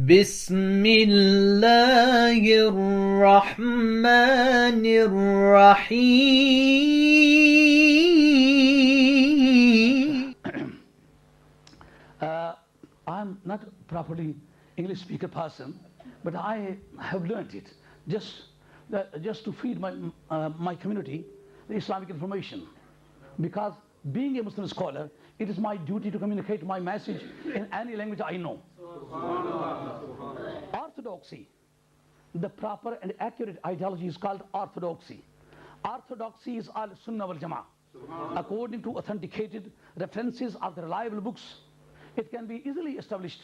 بسم الله الرحمن الرحيم. I'm not a properly English speaker person, but I have learned it just to feed my community the Islamic information. Because being a Muslim scholar, it is my duty to communicate my message in any language I know. Orthodoxy, the proper and accurate ideology is called orthodoxy. Orthodoxy is Ahlus Sunnah Wal Jamaah. According to authenticated references of the reliable books, it can be easily established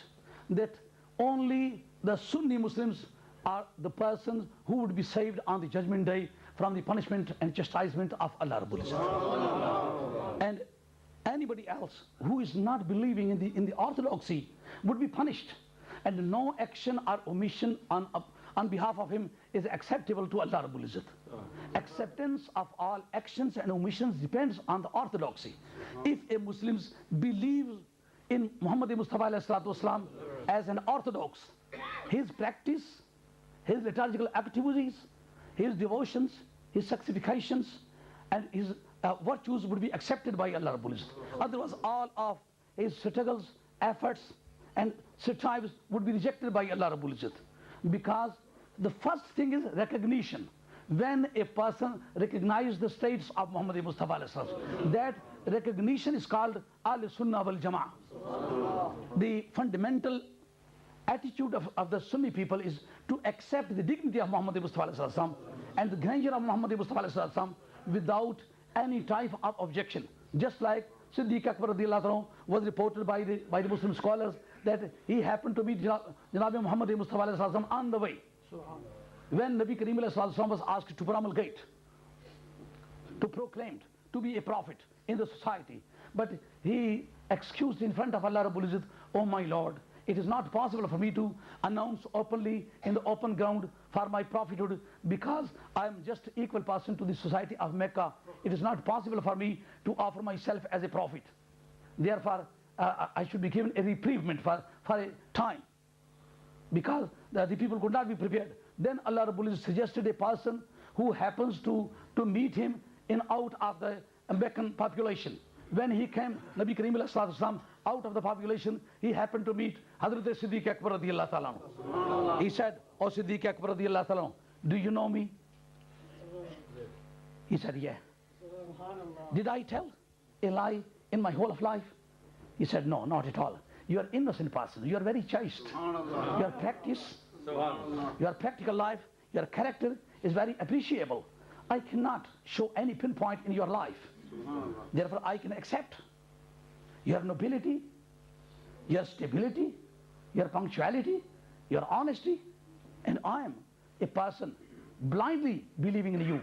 that only the Sunni Muslims are the persons who would be saved on the judgment day from the punishment and chastisement of Allah Rabbul Izzat. And anybody else who is not believing in the orthodoxy would be punished, and no action or omission on behalf of him is acceptable to Allah Rabbul Izzat. Acceptance of all actions and omissions depends on the orthodoxy. If a Muslim believes in Muhammad Mustafa ﷺ as an orthodox, his practice, his liturgical activities, his devotions, his sanctifications, and his virtues would be accepted by Allah Rabbul Izzat. Otherwise, all of his struggles, efforts, and strives would be rejected by Allah Rabbul Izzat. Because the first thing is recognition. When a person recognizes the states of Muhammad Mustafa ﷺ, that recognition is called Ahlus Sunnah Wal Jamaah. The fundamental attitude of the Sunni people is to accept the dignity of Muhammad Mustafa ﷺ and the grandeur of Muhammad Mustafa ﷺ without any type of objection. Just like Siddiq Akbar radiallahu anhu was reported by the Muslim scholars that he happened to meet Janabi Muhammad Mustafa ﷺ on the way. When Nabi Kareem ﷺ was asked to promulgate, to proclaim, to be a prophet in the society, but he excused in front of Allah Rabbul Izzat, "Oh my Lord, it is not possible for me to announce openly in the open ground for my prophethood because I am just equal person to the society of Mecca. It is not possible for me to offer myself as a prophet. Therefore, I should be given a reprieve for a time," because the people could not be prepared. Then Allah Rabbul Izzat suggested a person who happens to meet him out of the Meccan population. When he came, Nabi Kareem ﷺ, out of the population, he happened to meet Hazrat Siddiq Akbar radiallahu ta'ala. He said, "Oh Siddiq Akbar radiallahu ta'ala, do you know me?" He said, "Yeah." "Did I tell a lie in my whole of life?" He said, "No, not at all. You are innocent person. You are very chaste. Your practice, your practical life, your character is very appreciable. I cannot show any pinpoint in your life. Therefore, I can accept your nobility, your stability, your punctuality, your honesty, and I am a person blindly believing in you."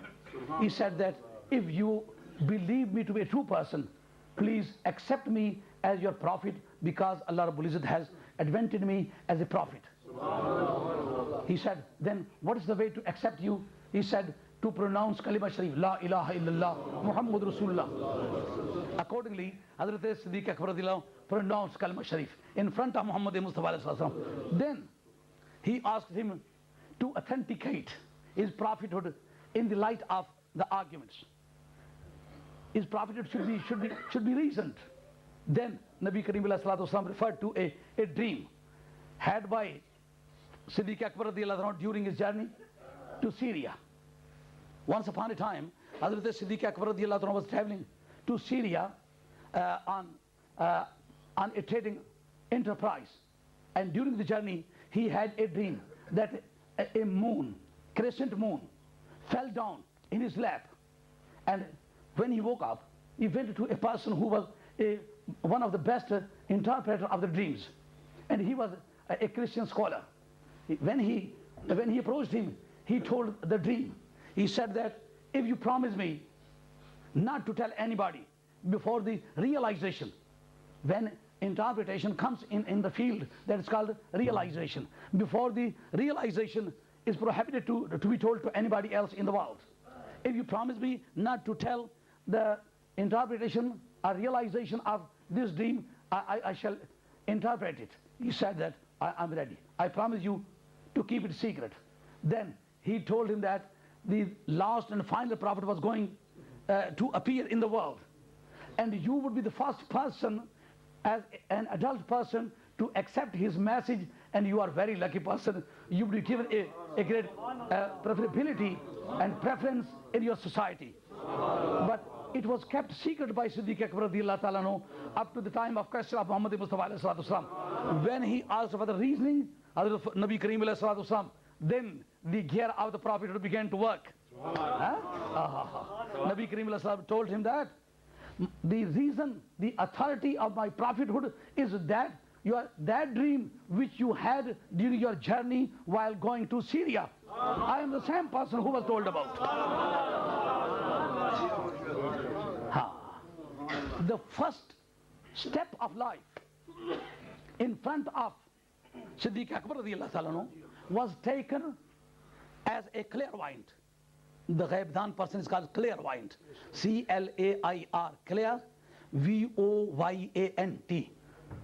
He said that if you believe me to be a true person, please accept me as your prophet because Allah Rabbul Izzat has advented me as a prophet. He said, "Then what is the way to accept you?" He said, "To pronounce Kalima Sharif, La ilaha illallah, Muhammad Rasulullah." Accordingly, Hazrat Siddiq Akbar pronounced Kalima Sharif in front of Muhammad Mustafa ﷺ. Then he asked him to authenticate his prophethood in the light of the arguments. His prophethood should be reasoned. Then Nabi Kareem ﷺ referred to a dream had by Siddiq Akbar during his journey to Syria. Once upon a time, Hazrat Siddiq Akbar was traveling to Syria on a trading enterprise. And during the journey, he had a dream that a moon, crescent moon, fell down in his lap. And when he woke up, he went to a person who was one of the best interpreters of the dreams. And he was a Christian scholar. When he approached him, he told the dream. He said that if you promise me not to tell anybody before the realization, when interpretation comes in the field that is called realization, before the realization is prohibited to be told to anybody else in the world. If you promise me not to tell the interpretation or realization of this dream, I shall interpret it. He said that I'm ready. I promise you to keep it secret. Then he told him that the last and final prophet was going to appear in the world, and you would be the first person as an adult person to accept his message, and you are a very lucky person. You will be given a great preferability and preference in your society. But it was kept secret by Siddiq Akbar radiallahu ta'ala anhu up to the time of question of Muhammad Mustafa alayhi salatu wasalam. When he asked for the reasoning, Nabi Kareem alayhi salatu wasalam, then the gear of the prophet began to work. Nabi Kareem alayhi salam told him that the reason, the authority of my prophethood is that that dream which you had during your journey while going to Syria. I am the same person who was told about. The first step of life in front of Siddiq Akbar radiallahu ta'ala anhu was taken as a clairvoyant. The Ghaibdan person is called clairvoyant. C-L-A-I-R, clear, V-O-Y-A-N-T,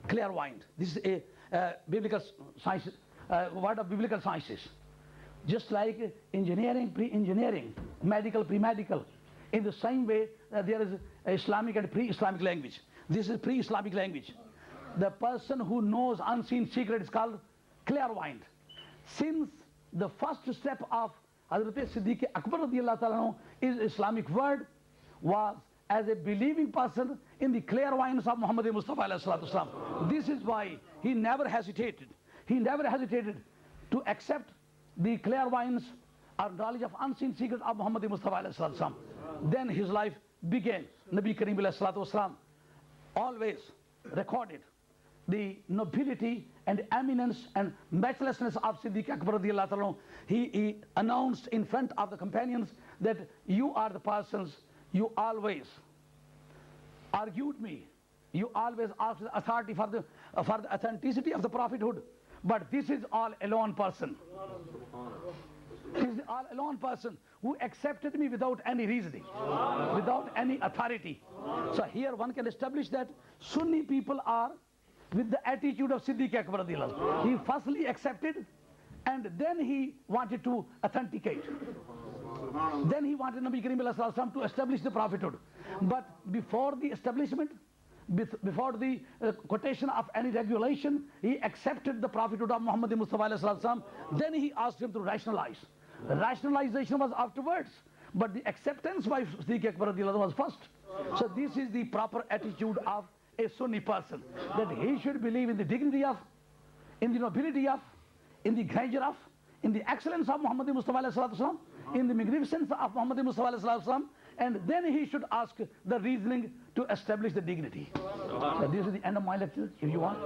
clairvoyant. This is a biblical science, word of biblical sciences. Just like engineering, pre-engineering, medical, pre-medical. In the same way, there is Islamic and pre-Islamic language. This is pre-Islamic language. The person who knows unseen secret is called clairvoyant. Since the first step of Hazrat Siddiq Akbar radiallahu ta'ala anhu is Islamic word, was as a believing person in the clairvoyance of Muhammad Mustafa alayhi salatu wasalam. This is why he never hesitated. He never hesitated to accept the clairvoyance or knowledge of unseen secret of Muhammad Mustafa alayhi salatu wasalam. Then his life began. Nabi Kareem alayhi salatu wasalam always recorded the nobility and eminence and matchlessness of Siddiq Akbar radiallahu ta'ala anhu. He announced in front of the companions that you are the persons, you always argued me, you always asked the authority for the authenticity of the prophethood, but this is all alone person. This is all alone person who accepted me without any reasoning, without any authority. So here one can establish that Sunni people are with the attitude of Siddiq Akbar radiallahu anhu. He firstly accepted, and then he wanted to authenticate. Then he wanted Nabi Kareem alayhi salatu wasalam to establish the prophethood. But before the establishment, before the quotation of any regulation, he accepted the prophethood of Muhammad Mustafa alayhi salatu wasalam. Then he asked him to rationalize. Rationalization was afterwards, but the acceptance by Siddiq Akbar radiallahu anhu was first. So this is the proper attitude of a Sunni person, that he should believe in the dignity of, in the nobility of, in the grandeur of, in the excellence of Muhammad Mustafa alayhi salatu wasalam, in the magnificence of Muhammad Mustafa alayhi salatu wasalam, and then he should ask the reasoning to establish the dignity. So this is the end of my lecture, if you want.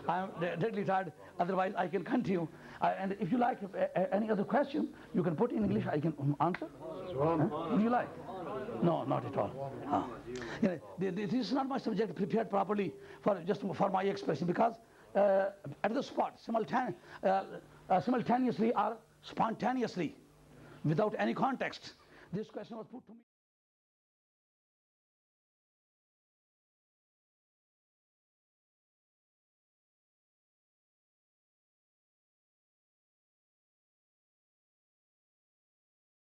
I am deadly tired, otherwise I can continue. And if you like any other question, you can put in English, I can answer. Would you like? No, not at all. This is not my subject prepared properly for my expression, because at the spot, simultaneously or spontaneously, without any context, this question was put to me.